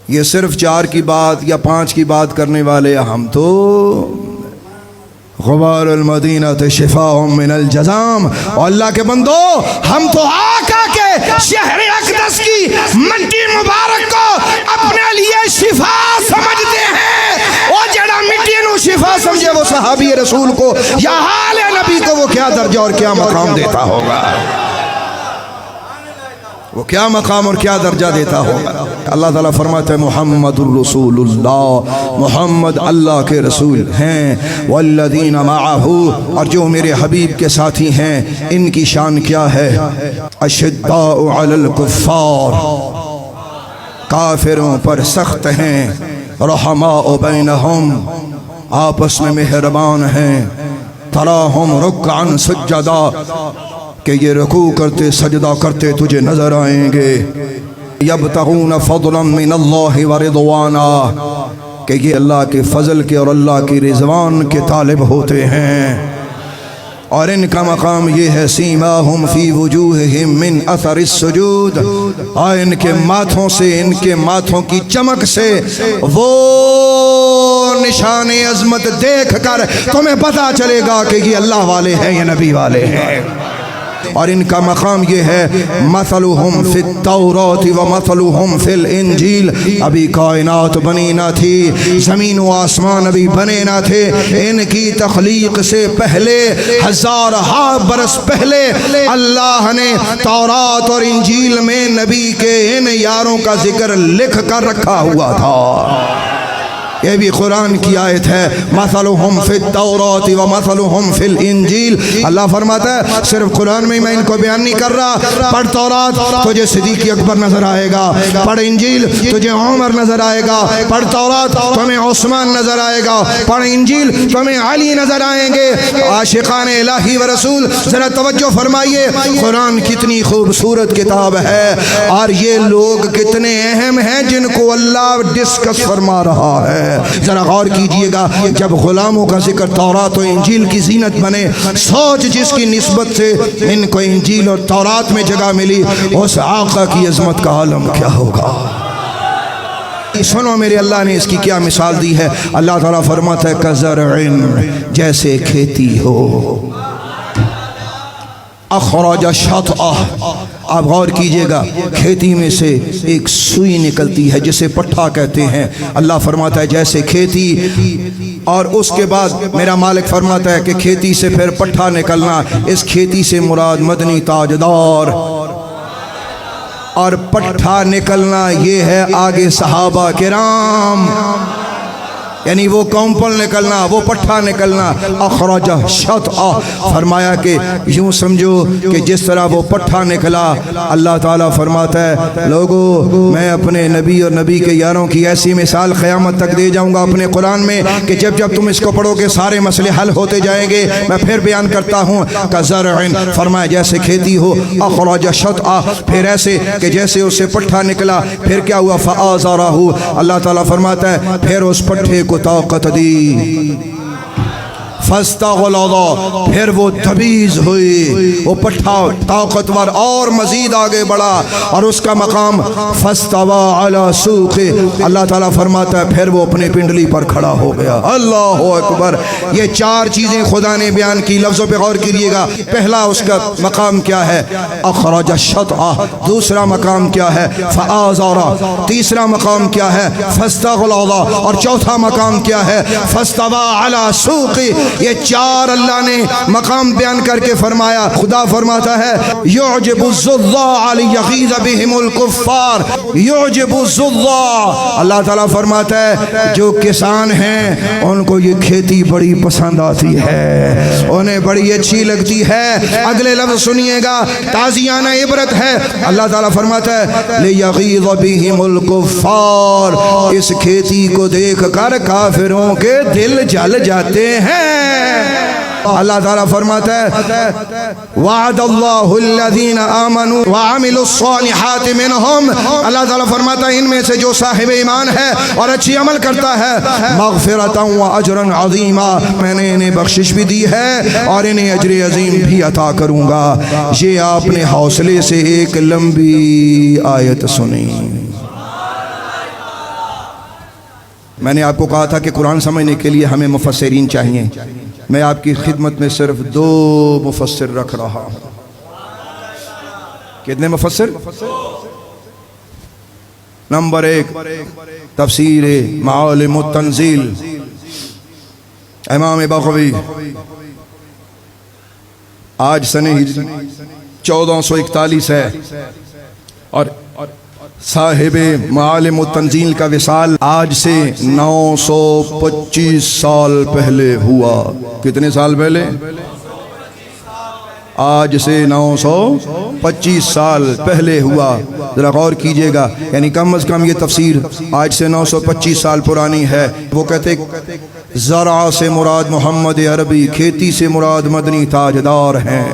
یہ صرف 4 کی بات یا 5 کی بات کرنے والے ہم تو غبار المدینہ شفاء من الجزام، اور اللہ کے بندو ہم تو آقا کے شہر اقدس کی مٹی مبارک کو اپنے لیے شفا سمجھتے ہیں، اور جڑا مٹی نو شفا سمجھے وہ صحابی رسول کو یا حال نبی کو وہ کیا درجہ اور کیا مقام دیتا ہوگا، وہ کیا مقام اور کیا درجہ دیتا ہوگا۔ اللہ تعالیٰ فرماتا ہے محمد الرسول اللہ، محمد اللہ کے رسول ہیں، والذین معہ، اور جو میرے حبیب کے ساتھی ہیں ان کی شان کیا ہے، اشداء علی الکفار، کافروں پر سخت ہیں، رحماء بینہم، آپس میں مہربان ہیں، تراہم رکعا سجدا، کہ یہ رکوع کرتے سجدہ کرتے تجھے نظر آئیں گے، یبتغون فضلا من اللہ ورضوانا، کہ یہ اللہ کے فضل کے اور اللہ کی رضوان کے طالب ہوتے ہیں، اور ان کا مقام یہ ہے سیماہم فی وجوہہم من اثر السجود، اور ان کے ماتھوں سے، ان کے ماتھوں کی چمک سے وہ نشان عظمت دیکھ کر تمہیں پتا چلے گا کہ یہ اللہ والے ہیں یا نبی والے ہیں۔ اور ان کا مقام یہ ہے مثلہم فی التوراۃ و مثلہم فی الانجیل، ابھی کائنات بنی نہ تھی، زمین و آسمان ابھی بنے نہ تھے، ان کی تخلیق سے پہلے 1000 برس پہلے اللہ نے تورات اور انجیل میں نبی کے ان یاروں کا ذکر لکھ کر رکھا ہوا تھا۔ یہ بھی قرآن کی آیت ہے، مثلہم فی التوراۃ و مثلہم فی الانجیل۔ اللہ فرماتا ہے صرف قرآن میں ان کو بیان نہیں کر رہا، پڑھ تورات تجھے صدیق اکبر نظر آئے گا، پڑھ انجیل تجھے عمر نظر آئے گا، پڑھ تورات تمہیں عثمان نظر آئے گا، پڑھ انجیل تمہیں علی نظر آئیں گے۔ عاشقان الہی و رسول ذرا توجہ فرمائیے، قرآن کتنی خوبصورت کتاب ہے، اور یہ لوگ کتنے اہم ہیں جن کو اللہ ڈسکس فرما رہا ہے۔ ذرا غور کیجئے گا، جب غلاموں کا ذکر تورات و انجیل کی زینت بنے، سوچ جس کی نسبت سے ان کو انجیل اور تورات میں جگہ ملی، اس آقا کی عظمت کا عالم کیا ہوگا۔ سنو میرے اللہ نے اس کی کیا مثال دی ہے۔ اللہ تعالیٰ فرماتا ہے کزرع، جیسے کھیتی ہو، اخرج شطأہ، آپ غور کیجئے گا، کھیتی میں سے ایک سوئی نکلتی ہے جسے پٹھا کہتے ہیں۔ اللہ فرماتا ہے جیسے کھیتی، اور اس کے بعد میرا مالک فرماتا ہے کہ کھیتی سے پھر پٹھا نکلنا، اس کھیتی سے مراد مدنی تاجدار، اور پٹھا نکلنا یہ ہے آگے صحابہ کرام، یعنی وہ کومپل نکلنا، وہ پٹھا نکلنا۔ اخرج شطأ، فرمایا کہ یوں سمجھو کہ جس طرح وہ پٹھا نکلا، اللہ تعالیٰ فرماتا ہے لوگو میں اپنے نبی اور نبی کے یاروں کی ایسی مثال قیامت تک دے جاؤں گا اپنے قرآن میں کہ جب جب تم اس کو پڑھو گے سارے مسئلے حل ہوتے جائیں گے۔ میں پھر بیان کرتا ہوں، کزرع، فرمایا جیسے کھیتی ہو، اخرج شطأ، پھر ایسے کہ جیسے اسے پٹھا نکلا، پھر کیا ہوا، فآزرہ، اللہ تعالیٰ فرماتا ہے پھر اس پٹھے کو طاقت دی، فاستغلظ، پھر وہ تبیز ہوئی، وہ پٹھا طاقتور اور مزید آگے بڑھا، اور اس کا مقام فاستوى على سوقه، اللہ تعالیٰ فرماتا ہے پھر وہ اپنے پنڈلی پر کھڑا ہو گیا۔ اللہ اکبر۔ یہ 4 چیزیں خدا نے بیان کی، لفظوں پہ غور کیجئے گا۔ پہلا اس کا مقام کیا ہے، اخرج شطأ، دوسرا مقام کیا ہے، فآزر، تیسرا مقام کیا ہے، فاستغلظ، اور چوتھا مقام کیا ہے، فاستوى على سوقه۔ یہ 4 اللہ نے مقام بیان کر کے فرمایا۔ خدا فرماتا ہے یعجب الزراع لیغیظ بہم الکفار، یعجب الزراع، اللہ تعالیٰ فرماتا ہے جو کسان ہیں ان کو یہ کھیتی بڑی پسند آتی ہے، انہیں بڑی اچھی لگتی ہے۔ اگلے لفظ سنیے گا، تازیانہ عبرت ہے۔ اللہ تعالیٰ فرماتا ہے لیغیظ بہم الکفار، اس کھیتی کو دیکھ کر کافروں کے دل جل جاتے ہیں۔ اللہ تعالیٰ فرماتا ہے وعد اللہ الذین آمنوا وعملوا الصالحات منہم، اللہ تعالیٰ فرماتا ہے ان میں سے جو صاحب ایمان ہے اور اچھی عمل کرتا ہے، مغفرتا و اجرا عظیما، میں نے انہیں بخشش بھی دی ہے اور انہیں اجر عظیم بھی عطا کروں گا۔ یہ آپ نے حوصلے سے ایک لمبی آیت سنی، میں نے آپ کو کہا تھا کہ قرآن سمجھنے کے لیے ہمیں مفسرین چاہیے. میں آپ کی خدمت میں صرف 2 مفسر رکھ رہا ہوں. کتنے مفسر؟ نمبر 1 تفسیر معالم التنزیل امام بغوی، آج سنہ ہجری 1441 ہے، اور صاحب معالم التنزیل کا وصال آج سے 925 سال پہلے ہوا. کتنے سال پہلے؟ آج سے 925 سال پہلے ہوا. ذرا غور کیجئے گا، یعنی کم از کم یہ تفسیر آج سے 925 سال پرانی ہے. وہ کہتے زرع سے مراد محمد عربی، کھیتی سے مراد مدنی تاجدار ہیں.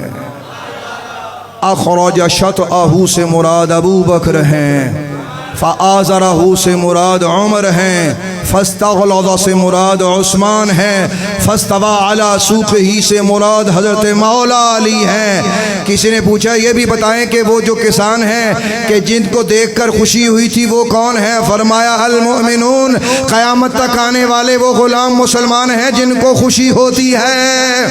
اخرج شطأہ سے مراد ابو بکر ہیں. فآزرہ سے مراد عمر ہیں. فاستغلظ سے مراد عثمان ہیں. فاستوى علی سوقہ سے مراد حضرت مولا علی ہیں. کسی نے پوچھا یہ بھی بتائیں کہ وہ جو کسان ہیں کہ جن کو دیکھ کر خوشی ہوئی تھی وہ کون ہیں؟ فرمایا المؤمنون، قیامت تک آنے والے وہ غلام مسلمان ہیں جن کو خوشی ہوتی ہے.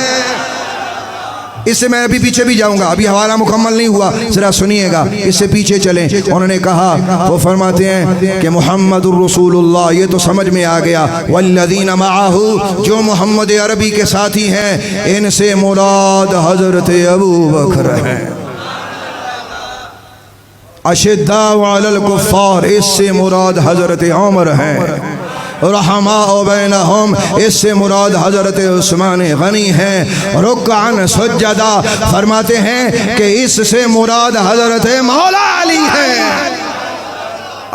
اس سے میں ابھی پیچھے بھی جاؤں گا، ابھی حوالہ مکمل نہیں ہوا، ذرا سنیے گا، اس سے پیچھے چلیں. انہوں نے کہا، وہ فرماتے ہیں کہ محمد الرسول اللہ، یہ تو سمجھ میں آ گیا. والذین معہ، جو محمد عربی کے ساتھی ہیں، ان سے مراد حضرت ابو بکر ہیں. اشداء علی الکفار، اس سے مراد حضرت عمر ہیں. رحماء بینہم، اس سے مراد حضرت عثمان غنی ہیں. رکعن سجدہ، فرماتے ہیں کہ اس سے مراد حضرت مولا علی ہیں.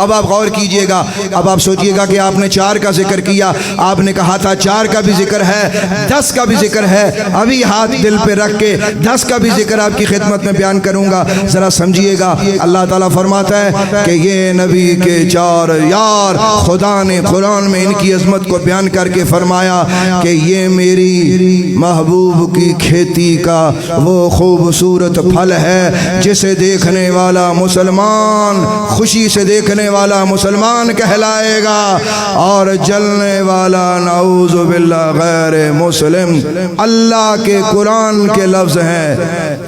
اب آپ غور کیجئے گا، اب آپ سوچئے گا کہ آپ نے 4 کا ذکر کیا، آپ نے کہا تھا 4 کا بھی ذکر ہے، 10 کا بھی ذکر ہے. ابھی ہاتھ دل پہ رکھ کے 10 کا بھی ذکر آپ کی خدمت میں بیان کروں گا. ذرا سمجھیے گا، اللہ تعالیٰ فرماتا ہے کہ یہ نبی کے 4 یار، خدا نے قرآن میں ان کی عظمت کو بیان کر کے فرمایا کہ یہ میری محبوب کی کھیتی کا وہ خوبصورت پھل ہے جسے دیکھنے والا مسلمان خوشی سے دیکھنے والا مسلمان کہلائے گا، اور جلنے والا نعوذ باللہ غیر مسلم. اللہ کے قرآن کے لفظ ہیں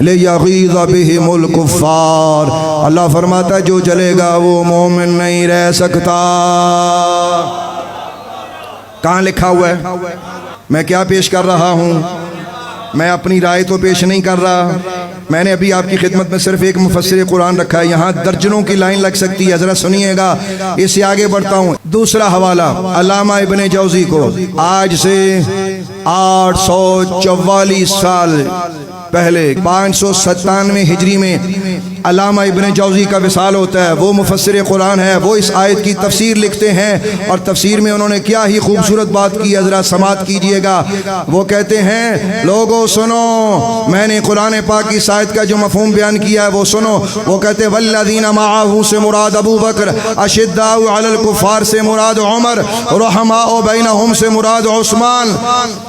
لِيَغِيظَ بِهِمُ الْكُفَّارِ. اللہ فرماتا ہے جو جلے گا وہ مومن نہیں رہ سکتا. کہاں لکھا ہوا ہے؟ میں کیا پیش کر رہا ہوں؟ میں اپنی رائے تو پیش نہیں کر رہا، میں نے ابھی آپ کی خدمت میں صرف ایک مفسر قرآن رکھا ہے. یہاں درجنوں کی لائن لگ سکتی ہے، ذرا سنیے گا. اس سے آگے بڑھتا ہوں. دوسرا حوالہ علامہ ابن جوزی کو، آج سے 844 سال پہلے 597 ہجری میں علامہ ابن جوزی کا وصال ہوتا ہے. وہ مفسر قرآن ہے، وہ اس آیت کی تفسیر لکھتے ہیں، اور تفسیر میں انہوں نے کیا ہی خوبصورت بات کی ہے، ذرا سماعت کیجئے گا. وہ کہتے ہیں لوگوں سنو، میں نے قرآن پاک کی آیت کا جو مفہوم بیان کیا ہے وہ سنو. وہ کہتے ہیں والذین معہ سے مراد ابو بکر، اشداء علی الکفار سے مراد عمر، رحماء بینہم سے مراد عثمان،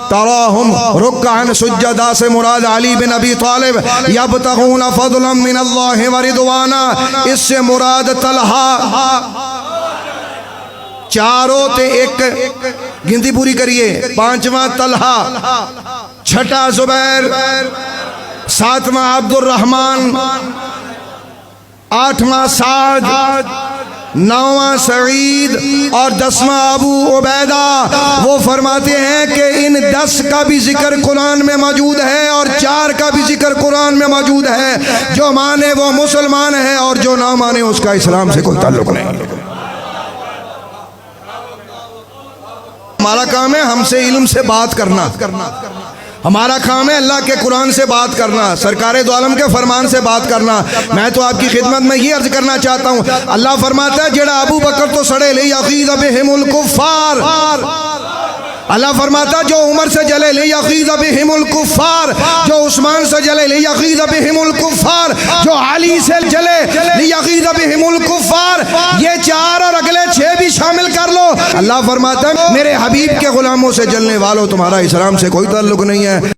تراہم رکعا سجدا سے مراد علی بن ابی طالب، یبتغون فضلا من اللہ ورضوانا، اس سے مراد طلحہ. چاروں تے ایک گنتی پوری کریے. 5واں طلحہ، 6واں زبیر، 7واں عبد الرحمن، 8واں سعد، 9واں سعید اور 10واں ابو عبیدہ. وہ فرماتے ہیں کہ ان 10 کا بھی ذکر قرآن میں موجود ہے اور 4 کا بھی ذکر قرآن میں موجود ہے. جو مانے وہ مسلمان ہے اور جو نہ مانے اس کا اسلام سے کوئی تعلق نہیں. ہمارا کام ہے ہم سے علم سے بات کرنا، ہمارا کام ہے اللہ کے قرآن سے بات کرنا، سرکار دو عالم کے فرمان سے بات کرنا. میں تو آپ کی خدمت میں یہ عرض کرنا چاہتا ہوں، اللہ فرماتا ہے جڑا ابو بکر تو سڑے لِيَغِيظَ بِهِمُ الْكُفَّارِ. اللہ فرماتا جو عمر سے جلے لِيَغِيظَ بِهِمُ الْكُفَّارِ، جو عثمان سے جلے لِيَغِيظَ بِهِمُ الْكُفَّارِ، جو علی سے جلے لِيَغِيظَ بِهِمُ الْكُفَّارِ. یہ 4 اور اگلے 6 بھی شامل کر لو. اللہ فرماتا ہے میرے حبیب کے غلاموں سے جلنے والوں تمہارا اسلام سے کوئی تعلق نہیں ہے.